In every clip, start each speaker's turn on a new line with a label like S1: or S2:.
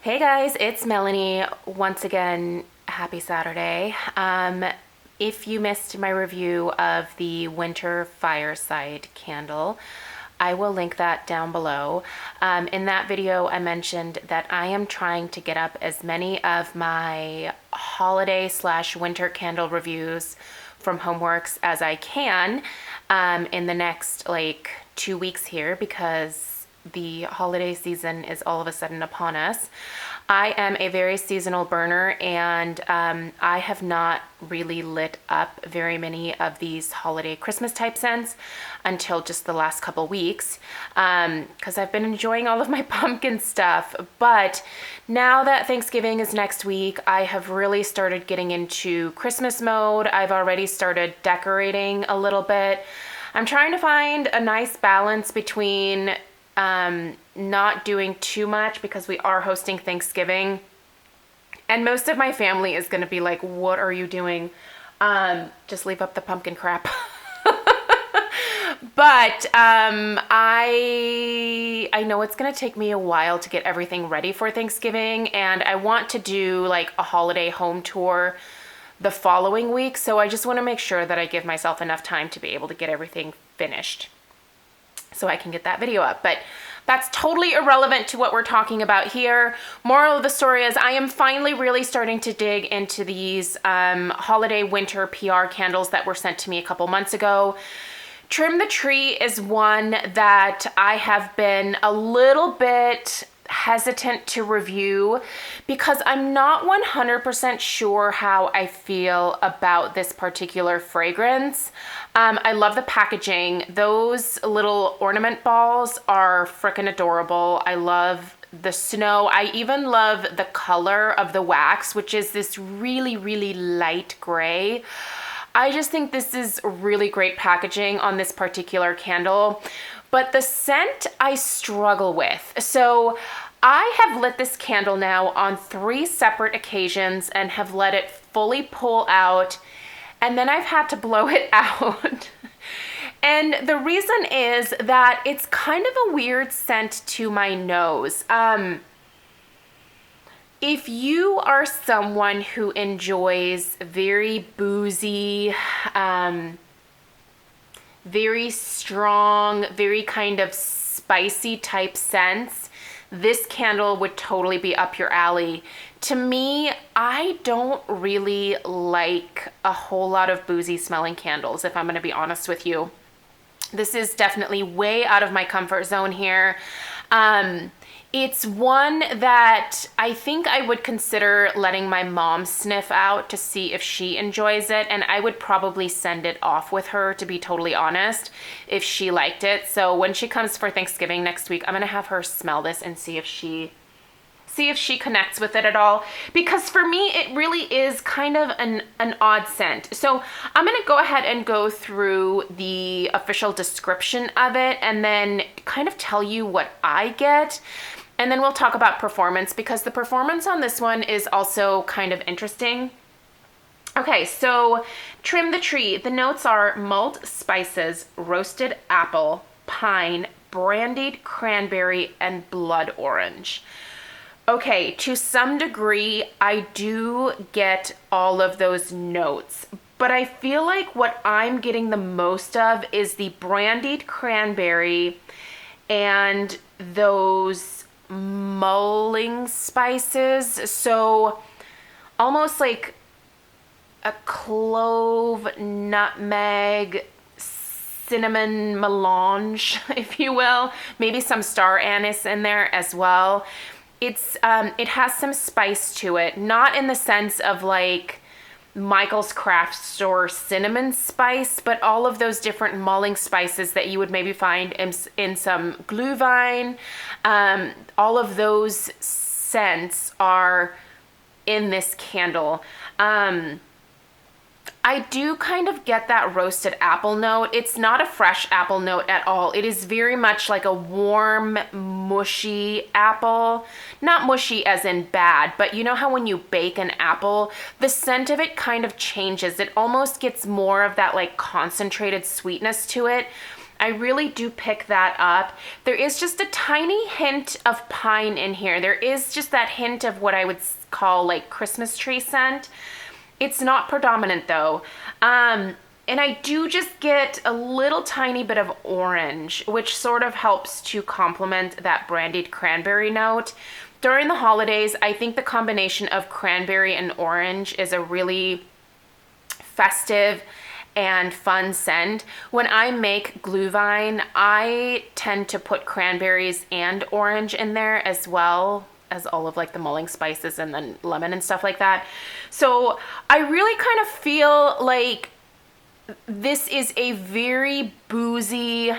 S1: Hey guys, it's Melanie. Once again, happy Saturday. If you missed my review of the winter fireside candle, I will link that down below. In that video, I mentioned that I am trying to get up as many of my holiday/winter candle reviews from Homeworx as I can in the next 2 weeks here, because the holiday season is all of a sudden upon us. I am a very seasonal burner, and I have not really lit up very many of these holiday Christmas type scents until just the last couple weeks, because I've been enjoying all of my pumpkin stuff. But now that Thanksgiving is next week, I have really started getting into Christmas mode. I've already started decorating a little bit. I'm trying to find a nice balance between not doing too much, because we are hosting Thanksgiving and most of my family is going to be like, what are you doing? Just leave up the pumpkin crap. But I know it's going to take me a while to get everything ready for Thanksgiving, and I want to do a holiday home tour the following week. So I just want to make sure that I give myself enough time to be able to get everything finished so I can get that video up. But that's totally irrelevant to what we're talking about here. Moral of the story is I am finally really starting to dig into these holiday winter PR candles that were sent to me a couple months ago. Trim the Tree is one that I have been a little bit hesitant to review because I'm not 100% sure how I feel about this particular fragrance. I love the packaging. Those little ornament balls are freaking adorable. I love the snow. I even love the color of the wax, which is this really, really light gray. I just think this is really great packaging on this particular candle, but the scent I struggle with. So I have lit this candle now on 3 separate occasions and have let it fully pull out, and then I've had to blow it out. And the reason is that it's kind of a weird scent to my nose. If you are someone who enjoys very boozy, very strong, very kind of spicy type scents, this candle would totally be up your alley. To me, I don't really like a whole lot of boozy smelling candles, if I'm going to be honest with you. This is definitely way out of my comfort zone here. It's one that I think I would consider letting my mom sniff out to see if she enjoys it, and I would probably send it off with her, to be totally honest, if she liked it. So when she comes for Thanksgiving next week, I'm gonna have her smell this and see if she connects with it at all, because for me it really is kind of an odd scent. So I'm gonna go ahead and go through the official description of it and then kind of tell you what I get, and then we'll talk about performance, because the performance on this one is also kind of interesting. Okay, so Trim the Tree. The notes are malt, spices, roasted apple, pine, brandied cranberry, and blood orange. Okay, to some degree, I do get all of those notes, but I feel like what I'm getting the most of is the brandied cranberry and those mulling spices. So almost like a clove, nutmeg, cinnamon melange, if you will. Maybe some star anise in there as well. It has some spice to it, not in the sense of like Michael's Craft Store cinnamon spice, but all of those different mulling spices that you would maybe find in some Glühwein. All of those scents are in this candle. I do kind of get that roasted apple note. It's not a fresh apple note at all. It is very much like a warm, mushy apple. Not mushy as in bad, but you know how when you bake an apple, the scent of it kind of changes. It almost gets more of that like concentrated sweetness to it. I really do pick that up. There is just a tiny hint of pine in here. There is just that hint of what I would call like Christmas tree scent. It's not predominant though. And I do just get a little tiny bit of orange, which sort of helps to complement that brandied cranberry note. During the holidays, I think the combination of cranberry and orange is a really festive and fun scent. When I make Glühwein, I tend to put cranberries and orange in there as well as all of like the mulling spices and then lemon and stuff like that. So I really kind of feel like this is a very boozy,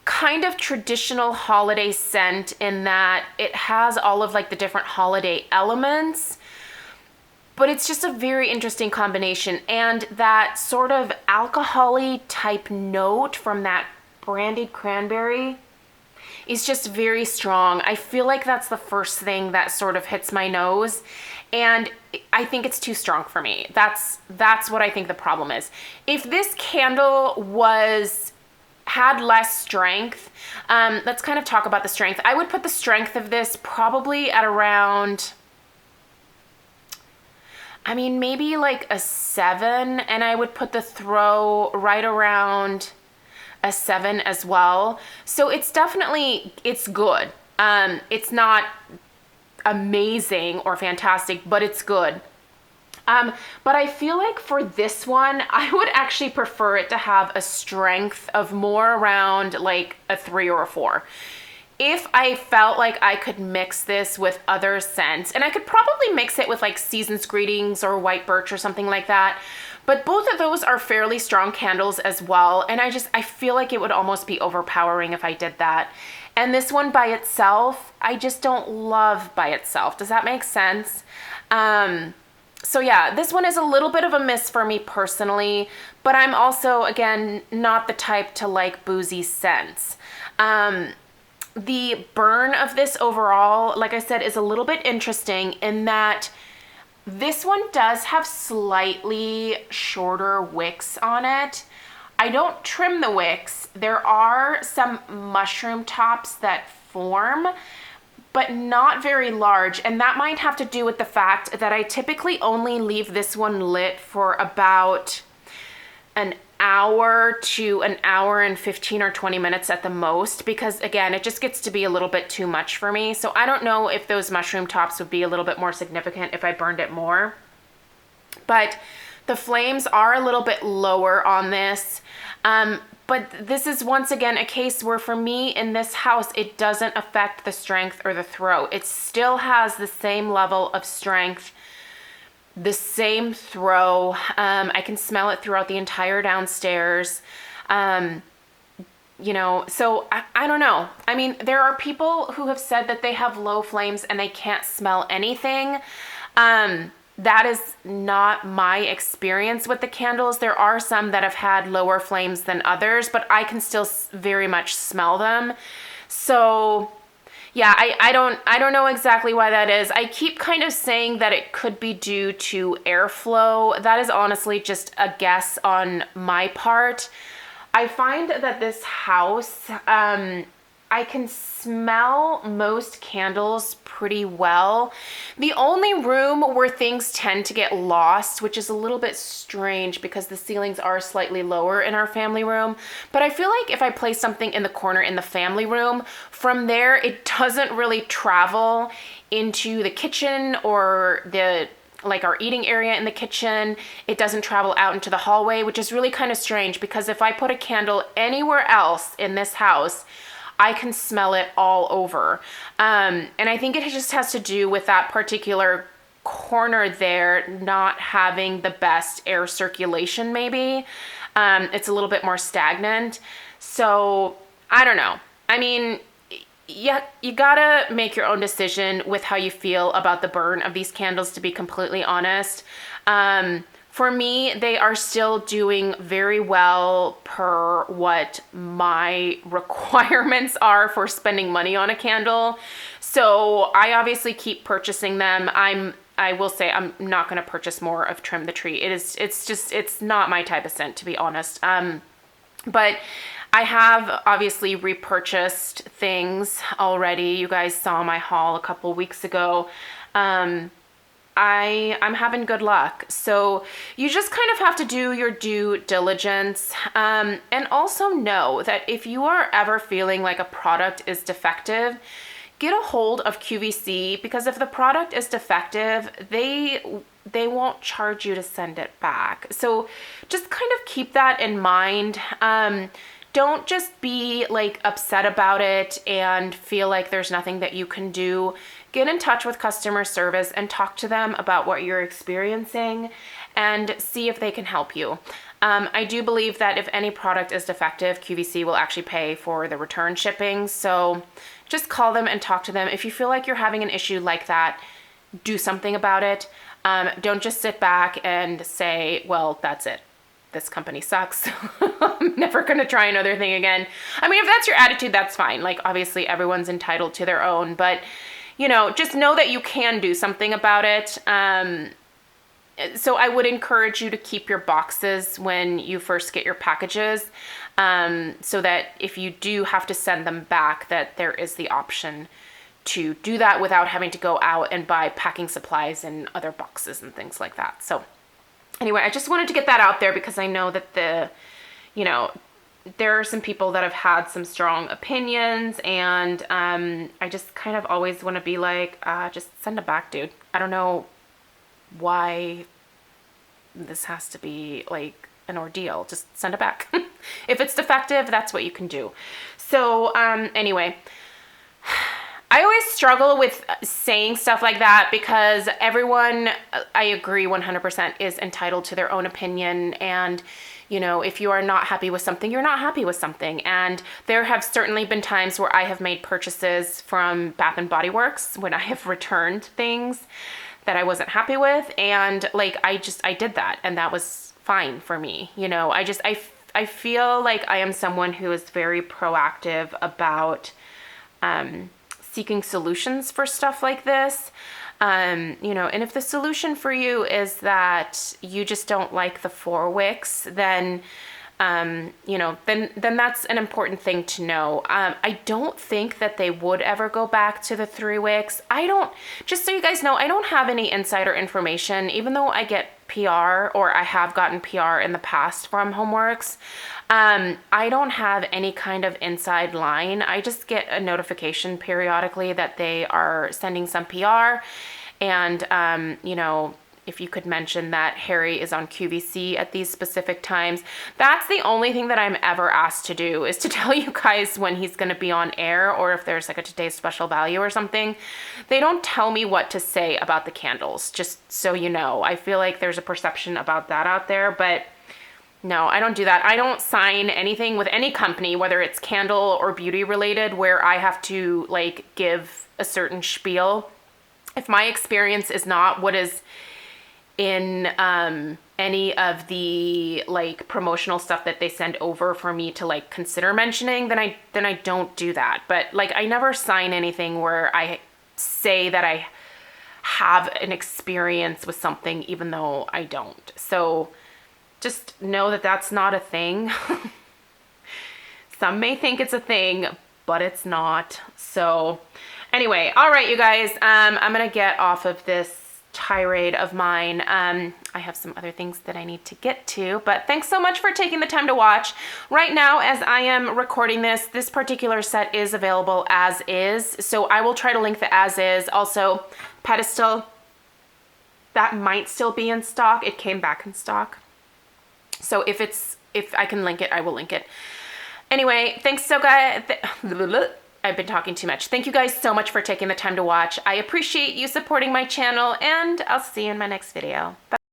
S1: kind of traditional holiday scent in that it has all of like the different holiday elements, but it's just a very interesting combination. And that sort of alcohol-y type note from that brandied cranberry is just very strong. I feel like that's the first thing that sort of hits my nose, and I think it's too strong for me. That's what I think the problem is. If this candle had less strength, let's kind of talk about the strength. I would put the strength of this probably at around, I mean, maybe like a 7, and I would put the throw right around a 7 as well. So it's definitely, it's good. It's not amazing or fantastic, but it's good. But I feel like for this one, I would actually prefer it to have a strength of more around like a 3 or a 4. If I felt like I could mix this with other scents, and I could probably mix it with like Season's Greetings or White Birch or something like that, but both of those are fairly strong candles as well, and I feel like it would almost be overpowering if I did that. And this one by itself, I just don't love by itself. Does that make sense? So yeah, this one is a little bit of a miss for me personally, but I'm also, again, not the type to like boozy scents. The burn of this overall, like I said, is a little bit interesting in that this one does have slightly shorter wicks on it. I don't trim the wicks. There are some mushroom tops that form, but not very large. And that might have to do with the fact that I typically only leave this one lit for about an hour to an hour and 15 or 20 minutes at the most, because again, it just gets to be a little bit too much for me. So I don't know if those mushroom tops would be a little bit more significant if I burned it more. But the flames are a little bit lower on this. But this is once again a case where for me in this house, it doesn't affect the strength or the throw. It still has the same level of strength, the same throw. I can smell it throughout the entire downstairs. You know, so I don't know. I mean, there are people who have said that they have low flames and they can't smell anything. That is not my experience with the candles. There are some that have had lower flames than others, but I can still very much smell them. So yeah, I don't know exactly why that is. I keep kind of saying that it could be due to airflow. That is honestly just a guess on my part. I find that this house, I can smell most candles pretty well. The only room where things tend to get lost, which is a little bit strange because the ceilings are slightly lower in our family room, but I feel like if I place something in the corner in the family room, from there it doesn't really travel into the kitchen or like our eating area in the kitchen. It doesn't travel out into the hallway, which is really kind of strange because if I put a candle anywhere else in this house, I can smell it all over. And I think it just has to do with that particular corner there not having the best air circulation maybe. It's a little bit more stagnant. So I don't know. I mean, yeah, you gotta make your own decision with how you feel about the burn of these candles, to be completely honest. For me, they are still doing very well per what my requirements are for spending money on a candle. So I obviously keep purchasing them. I will say I'm not going to purchase more of Trim the Tree. It's not my type of scent, to be honest. But I have obviously repurchased things already. You guys saw my haul a couple weeks ago. I'm having good luck. So you just kind of have to do your due diligence, and also know that if you are ever feeling like a product is defective, get a hold of QVC, because if the product is defective, they won't charge you to send it back. So just kind of keep that in mind. Don't just be like upset about it and feel like there's nothing that you can do. Get in touch with customer service and talk to them about what you're experiencing and see if they can help you. I do believe that if any product is defective, QVC will actually pay for the return shipping. So just call them and talk to them. If you feel like you're having an issue like that, do something about it. Don't just sit back and say, well, that's it. This company sucks. I'm never going to try another thing again. I mean, if that's your attitude, that's fine. Like, obviously everyone's entitled to their own, but you know, just know that you can do something about it. So I would encourage you to keep your boxes when you first get your packages, so that if you do have to send them back, that there is the option to do that without having to go out and buy packing supplies and other boxes and things like that. So anyway, I just wanted to get that out there because I know that there are some people that have had some strong opinions, and I just kind of always want to be like, just send it back, dude. I don't know why this has to be like an ordeal. Just send it back. If it's defective, that's what you can do. So anyway, I always struggle with saying stuff like that because everyone, I agree 100%, is entitled to their own opinion. And, you know, if you are not happy with something, you're not happy with something. And there have certainly been times where I have made purchases from Bath and Body Works when I have returned things that I wasn't happy with. And like, I did that, and that was fine for me. You know, I feel like I am someone who is very proactive about, seeking solutions for stuff like this. You know, and if the solution for you is that you just don't like the 4 wicks, then, you know, then that's an important thing to know. I don't think that they would ever go back to the 3 wicks. Just so you guys know, I don't have any insider information, even though I get PR, or I have gotten PR in the past from Homeworx. I don't have any kind of inside line. I just get a notification periodically that they are sending some PR. And, you know, if you could mention that Harry is on QVC at these specific times. That's the only thing that I'm ever asked to do, is to tell you guys when he's going to be on air, or if there's like a today's special value or something. They don't tell me what to say about the candles, just so you know. I feel like there's a perception about that out there, but no, I don't do that. I don't sign anything with any company, whether it's candle or beauty related, where I have to like give a certain spiel. If my experience is not what is in any of the like promotional stuff that they send over for me to like consider mentioning, then I don't do that. But like, I never sign anything where I say that I have an experience with something even though I don't. So just know that that's not a thing. Some may think it's a thing, but it's not. So anyway, all right, you guys, I'm gonna get off of this tirade of mine. I have some other things that I need to get to, but thanks so much for taking the time to watch. Right now, as I am recording this particular set is available as is, so I will try to link the as is. Also, pedestal, that might still be in stock. It came back in stock. So if I can link it, I will link it. Anyway, thanks so guys. I've been talking too much. Thank you guys so much for taking the time to watch. I appreciate you supporting my channel, and I'll see you in my next video. Bye.